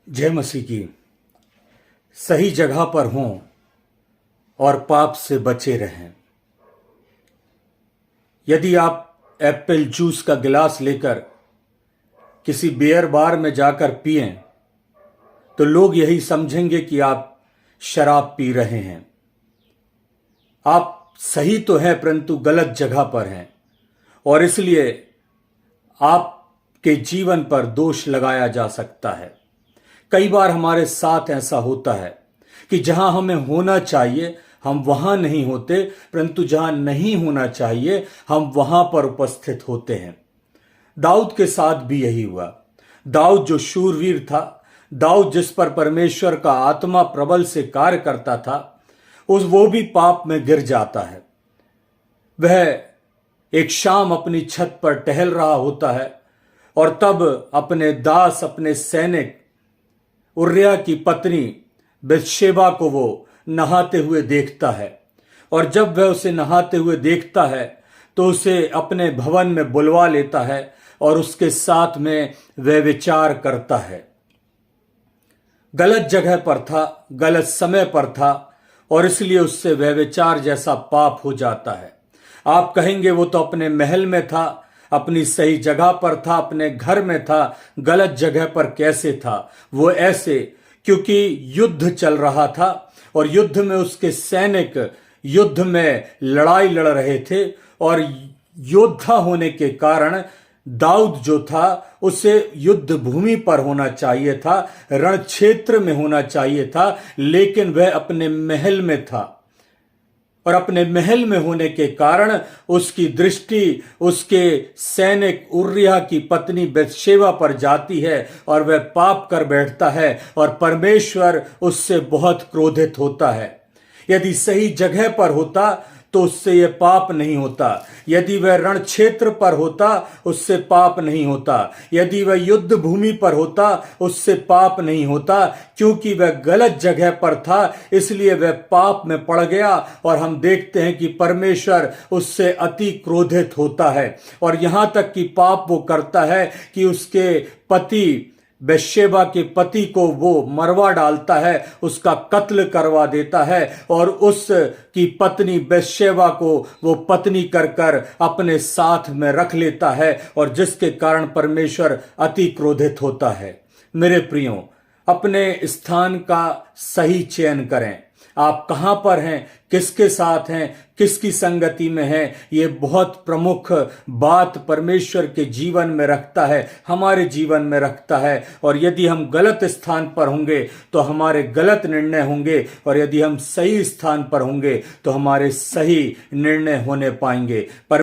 जय मसीह की। सही जगह पर हों और पाप से बचे रहें। यदि आप एप्पल जूस का गिलास लेकर किसी बियर बार में जाकर पिएं तो लोग यही समझेंगे कि आप शराब पी रहे हैं। आप सही तो हैं परंतु गलत जगह पर हैं और इसलिए आपके जीवन पर दोष लगाया जा सकता है। कई बार हमारे साथ ऐसा होता है कि जहां हमें होना चाहिए हम वहां नहीं होते, परंतु जहां नहीं होना चाहिए हम वहां पर उपस्थित होते हैं। दाऊद के साथ भी यही हुआ। दाऊद जो शूरवीर था, दाऊद जिस पर परमेश्वर का आत्मा प्रबल से कार्य करता था, वो भी पाप में गिर जाता है। वह एक शाम अपनी छत पर टहल रहा होता है और तब अपने दास, अपने सैनिक उर्रिया की पत्नी बत्शेबा को वो नहाते हुए देखता है और जब वह उसे नहाते हुए देखता है तो उसे अपने भवन में बुलवा लेता है और उसके साथ में वह विचार करता है। गलत जगह पर था, गलत समय पर था और इसलिए उससे वह विचार जैसा पाप हो जाता है। आप कहेंगे वो तो अपने महल में था, अपनी सही जगह पर था, अपने घर में था, गलत जगह पर कैसे था? वो ऐसे क्योंकि युद्ध चल रहा था और युद्ध में उसके सैनिक युद्ध में लड़ाई लड़ रहे थे और योद्धा होने के कारण दाऊद जो था उसे युद्ध भूमि पर होना चाहिए था, रण क्षेत्र में होना चाहिए था, लेकिन वह अपने महल में था और अपने महल में होने के कारण उसकी दृष्टि उसके सैनिक उर्रिया की पत्नी बत्शेबा पर जाती है और वह पाप कर बैठता है और परमेश्वर उससे बहुत क्रोधित होता है। यदि सही जगह पर होता तो उससे यह पाप नहीं होता। यदि वह रण क्षेत्र पर होता उससे पाप नहीं होता। यदि वह युद्ध भूमि पर होता उससे पाप नहीं होता, क्योंकि वह गलत जगह पर था इसलिए वह पाप में पड़ गया और हम देखते हैं कि परमेश्वर उससे अति क्रोधित होता है और यहां तक कि पाप वो करता है कि उसके पति बत्शेबा के पति को वो मरवा डालता है, उसका कत्ल करवा देता है और उस की पत्नी बत्शेबा को वो पत्नी कर कर अपने साथ में रख लेता है और जिसके कारण परमेश्वर अति क्रोधित होता है। मेरे प्रियो, अपने स्थान का सही चयन करें। आप कहां पर हैं, किसके साथ हैं, किसकी संगति में हैं, ये बहुत प्रमुख बात परमेश्वर के जीवन में रखता है, हमारे जीवन में रखता है। और यदि हम गलत स्थान पर होंगे तो हमारे गलत निर्णय होंगे और यदि हम सही स्थान पर होंगे तो हमारे सही निर्णय होने पाएंगे।